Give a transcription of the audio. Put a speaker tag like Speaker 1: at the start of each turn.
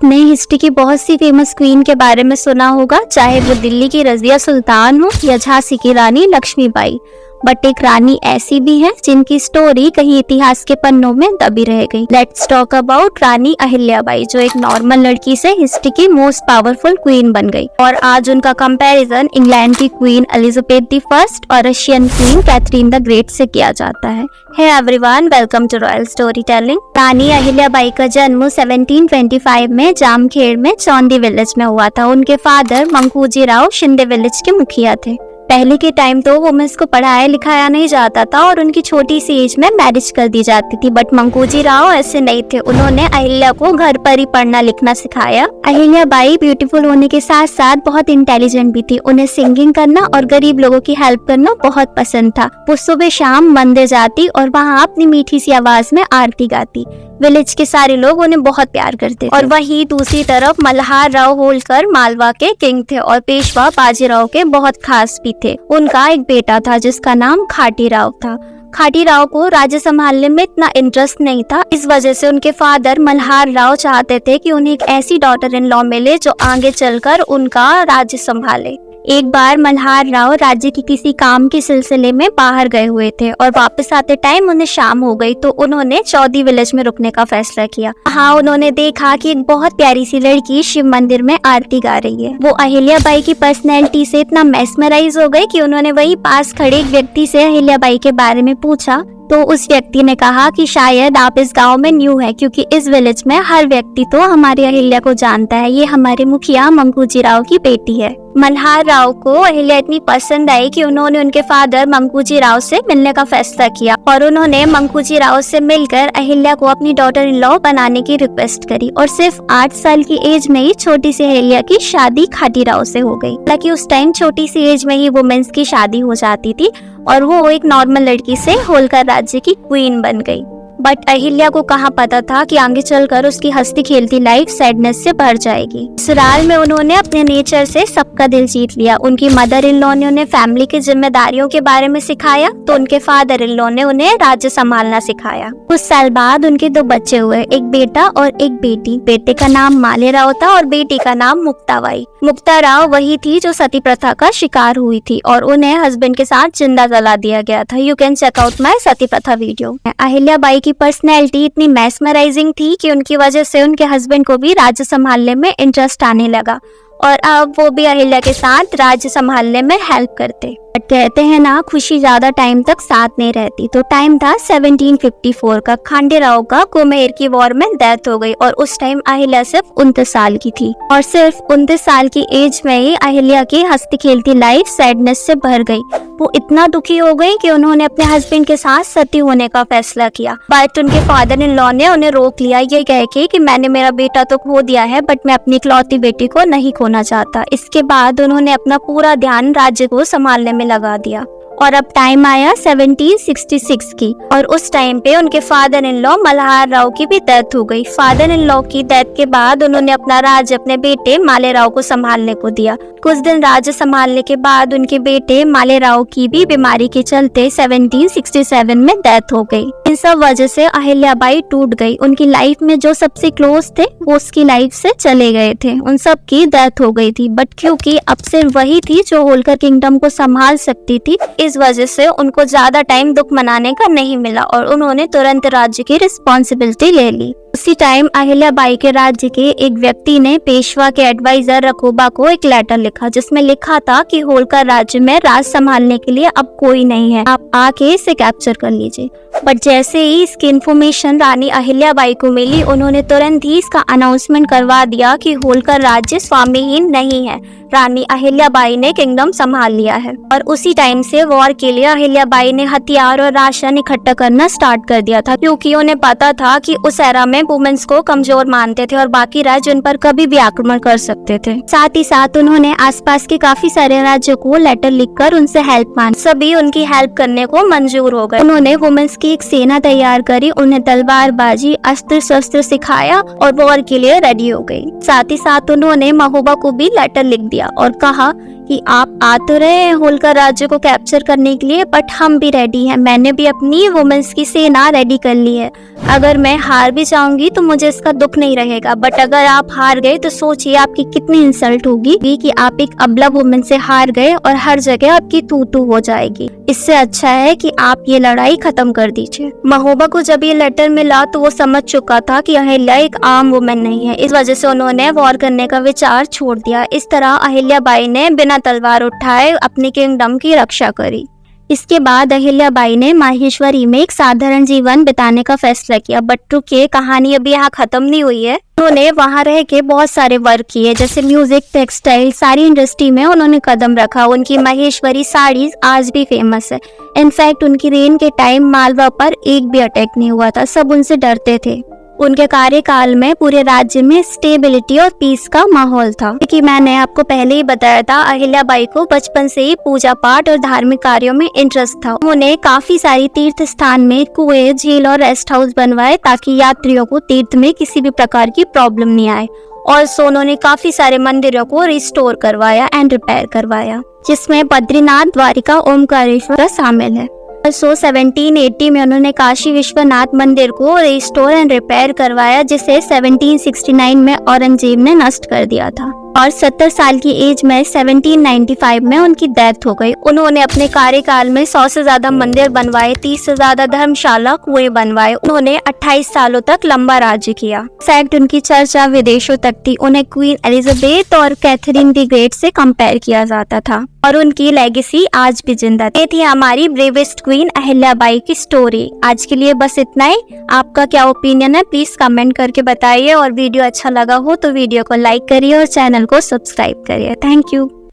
Speaker 1: आपने हिस्ट्री की बहुत सी फेमस क्वीन के बारे में सुना होगा, चाहे वो दिल्ली की रजिया सुल्तान हो या झांसी की रानी लक्ष्मीबाई। बट एक रानी ऐसी भी है जिनकी स्टोरी कहीं इतिहास के पन्नों में दबी रह गई। लेट्स टॉक अबाउट रानी अहिल्याबाई, जो एक नॉर्मल लड़की से हिस्ट्री की मोस्ट पावरफुल क्वीन बन गई। और आज उनका कंपैरिजन इंग्लैंड की क्वीन एलिजाबेथ फर्स्ट और Russian queen Catherine the great से किया जाता है। Hey everyone, welcome to royal story telling. रानी अहिल्याबाई का जन्म 1725 में जामखेड़ में चौंदी विलेज में हुआ था। उनके फादर मंकूजी राव शिंदे विलेज के मुखिया थे। पहले के टाइम तो वुमेन्स को पढ़ाया लिखाया नहीं जाता था और उनकी छोटी सी एज में मैरिज कर दी जाती थी। बट मंकूजी राव ऐसे नहीं थे, उन्होंने अहिल्या को घर पर ही पढ़ना लिखना सिखाया। अहिल्याबाई ब्यूटीफुल होने के साथ साथ बहुत इंटेलिजेंट भी थी। उन्हें सिंगिंग करना और गरीब लोगों की हेल्प करना बहुत पसंद था। वो सुबह शाम मंदिर जाती और वहाँ अपनी मीठी सी आवाज में आरती गाती। विलेज के सारे लोग उन्हें बहुत प्यार करते थे। और वहीं दूसरी तरफ मल्हार राव होलकर मालवा के किंग थे और पेशवा बाजीराव के बहुत खास भी थे। उनका एक बेटा था जिसका नाम खाटी राव था। खाटी राव को राज्य संभालने में इतना इंटरेस्ट नहीं था, इस वजह से उनके फादर मल्हार राव चाहते थे कि उन्हें एक ऐसी डॉटर इन लॉ मिले जो आगे चलकर उनका राज्य संभाले। एक बार मल्हार राव राज्य की किसी काम के सिलसिले में बाहर गए हुए थे और वापस आते टाइम उन्हें शाम हो गई, तो उन्होंने चौदी विलेज में रुकने का फैसला किया। हाँ, उन्होंने देखा कि एक बहुत प्यारी सी लड़की शिव मंदिर में आरती गा रही है। वो अहिल्याबाई की पर्सनैलिटी से इतना मेस्मराइज हो गए कि उन्होंने वही पास खड़े एक व्यक्ति से अहिल्याबाई के बारे में पूछा। तो उस व्यक्ति ने कहा कि शायद आप इस गांव में न्यू है, क्योंकि इस विलेज में हर व्यक्ति तो हमारी अहिल्या को जानता है। ये हमारे मुखिया मंकूजी राव की बेटी है। मल्हार राव को अहिल्या इतनी पसंद आई कि उन्होंने उनके फादर मंकूजी राव से मिलने का फैसला किया और उन्होंने मंकूजी राव से मिलकर अहिल्या को अपनी डॉटर इन लॉ बनाने की रिक्वेस्ट करी। और सिर्फ 8 साल की एज में ही छोटी सी अहिल्या की शादी खाटी राव से हो गई। हालांकि उस टाइम छोटी सी एज में ही वुमेन्स की शादी हो जाती थी और वो एक नॉर्मल लड़की से होलकर राज्य की क्वीन बन गई। बट अहिल्या को कहाँ पता था कि आगे चलकर उसकी हंसती खेलती लाइफ सैडनेस से भर जाएगी। ससुराल में उन्होंने अपने नेचर से सबका दिल जीत लिया। उनकी मदर इन लॉ ने उन्हें फैमिली की जिम्मेदारियों के बारे में सिखाया, तो उनके फादर इन लॉ ने उन्हें राज्य संभालना सिखाया। कुछ साल बाद उनके 2 बच्चे हुए, एक बेटा और एक बेटी। बेटे का नाम माले राव था और बेटी का नाम मुक्ताबाई। मुक्ता राव वही थी जो सती प्रथा का शिकार हुई थी और उन्हें हस्बैंड के साथ जिंदा जला दिया गया था। You can check out my sati pratha video. Ahilyabai की पर्सनैलिटी इतनी मेस्मराइजिंग थी कि उनकी वजह से उनके हस्बैंड को भी राज्य संभालने में इंटरेस्ट आने लगा और अब वो भी अहिल्या के साथ राज्य संभालने में हेल्प करते। बट कहते हैं ना, खुशी ज्यादा टाइम तक साथ नहीं रहती। तो टाइम था 1754 का। खांडे राव का कुम्हेर की वॉर में डेथ हो गई और उस टाइम अहिल्या सिर्फ 29 साल की थी। और सिर्फ 29 साल की एज में ही अहिल्या की हंसती खेलती लाइफ सैडनेस से भर गई। वो इतना दुखी हो गई कि उन्होंने अपने हस्बैंड के साथ सती होने का फैसला किया। बट उनके फादर इन लॉ ने उन्हें रोक लिया, ये कह के कि मैंने मेरा बेटा तो खो दिया है बट मैं अपनी इकलौती बेटी को नहीं खोना चाहता। इसके बाद उन्होंने अपना पूरा ध्यान राज्य को संभालने में लगा दिया। और अब टाइम आया 1766 की और उस टाइम पे उनके father in law Malhar Rao की भी डेथ हो गई। फादर इन लॉ की डेथ के बाद उन्होंने अपना राज्य अपने बेटे माले राव को संभालने को दिया। कुछ दिन राज्य संभालने के बाद उनके बेटे माले राव की भी बीमारी के चलते 1767 में डेथ हो गई। इन सब वजह से अहिल्याबाई टूट गई। उनकी लाइफ में जो सबसे क्लोज थे वो उसकी लाइफ से चले गए थे, उन सब की डेथ हो गई थी। बट क्योंकि अब सिर्फ वही थी जो होलकर किंगडम को संभाल सकती थी, इस वजह से उनको ज्यादा टाइम दुख मनाने का नहीं मिला और उन्होंने तुरंत राज्य की रिस्पॉन्सिबिलिटी ले ली। उसी टाइम अहिल्याबाई के राज्य के एक व्यक्ति ने पेशवा के एडवाइजर रखोबा को एक लेटर लिखा जिसमें लिखा था कि होलकर राज्य में राज संभालने के लिए अब कोई नहीं है, आप आके इसे कैप्चर कर लीजिए। बट जैसे ही इसकी इन्फॉर्मेशन रानी अहिल्याबाई को मिली, उन्होंने तुरंत ही इसका अनाउंसमेंट करवा दिया कि होलकर राज्य स्वामीहीन नहीं है, रानी अहिल्याबाई ने किंगडम संभाल लिया है। और उसी टाइम से वॉर के लिए अहिल्याबाई ने हथियार और राशन इकट्ठा करना स्टार्ट कर दिया था, क्योंकि उन्हें पता था कि उस एरा में वुमेन्स को कमजोर मानते थे और बाकी राज्य उन पर कभी भी आक्रमण कर सकते थे। साथ ही साथ उन्होंने आसपास के काफी सारे राज्यों को लेटर लिखकर उनसे हेल्प मांगी। सभी उनकी हेल्प करने को मंजूर हो गए। उन्होंने वुमेन्स की एक सेना तैयार करी, उन्हें तलवारबाजी अस्त्र शस्त्र सिखाया और वॉर के लिए रेडी हो गई। साथ ही साथ उन्होंने महोबा को भी लेटर लिख दिया और कहा कि आप आ तो रहे हैं होलकर राज्य को कैप्चर करने के लिए, बट हम भी रेडी हैं। मैंने भी अपनी वुमेन्स की सेना रेडी कर ली है। अगर मैं हार भी जाऊंगी तो मुझे इसका दुख नहीं रहेगा, बट अगर आप हार गए तो सोचिए आपकी कितनी इंसल्ट होगी कि आप एक अबला वुमेन से हार गए और हर जगह आपकी तू हो जाएगी। इससे अच्छा है कि आप ये लड़ाई खत्म कर दीजिए। महोबा को जब ये लेटर मिला तो वो समझ चुका था कि अहिल्या एक आम वुमेन नहीं है। इस वजह से उन्होंने वॉर करने का विचार छोड़ दिया। इस तरह अहिल्याबाई ने बिना तलवार उठाए अपने किंगडम की रक्षा करी। इसके बाद अहिल्याबाई ने माहेश्वरी में एक साधारण जीवन बिताने का फैसला किया। बट रुकिए, कहानी अभी यहाँ खत्म नहीं हुई है। उन्होंने वहाँ रह के बहुत सारे वर्क किए, जैसे म्यूजिक, टेक्सटाइल, सारी इंडस्ट्री में उन्होंने कदम रखा। उनकी माहेश्वरी साड़ीज आज भी फेमस है। इनफैक्ट उनकी रेन के टाइम मालवा पर एक भी अटैक नहीं हुआ था, सब उनसे डरते थे। उनके कार्यकाल में पूरे राज्य में स्टेबिलिटी और पीस का माहौल था। क्योंकि मैंने आपको पहले ही बताया था, अहिल्याबाई को बचपन से ही पूजा पाठ और धार्मिक कार्यों में इंटरेस्ट था। उन्होंने काफी सारी तीर्थ स्थान में कुएं, झील और रेस्ट हाउस बनवाए ताकि यात्रियों को तीर्थ में किसी भी प्रकार की प्रॉब्लम नहीं आए। और सो उन्होंने काफी सारे मंदिरों को रिस्टोर करवाया एंड रिपेयर करवाया, जिसमें बद्रीनाथ, द्वारिका, ओमकारेश्वर शामिल है। 1780 में उन्होंने काशी विश्वनाथ मंदिर को रिस्टोर एंड रिपेयर करवाया, जिसे 1769 में औरंगजेब ने नष्ट कर दिया था। और 70 साल की एज में 1795 में उनकी डेथ हो गई। उन्होंने अपने कार्यकाल में 100 से ज्यादा मंदिर बनवाए, 30 से ज्यादा धर्मशाला, कुएं बनवाए। उन्होंने 28 सालों तक लंबा राज्य किया। फैक्ट उनकी चर्चा विदेशों तक थी। उन्हें क्वीन एलिजाबेथ और कैथरीन द ग्रेट से कंपेयर किया जाता था और उनकी लेगेसी आज भी जिंदा है। ये थी हमारी ब्रेवेस्ट क्वीन अहिल्याबाई की स्टोरी। आज के लिए बस इतना ही। आपका क्या ओपिनियन है प्लीज कमेंट करके बताइए, और वीडियो अच्छा लगा हो तो वीडियो को लाइक करिए और चैनल को सब्सक्राइब करिए। Thank you.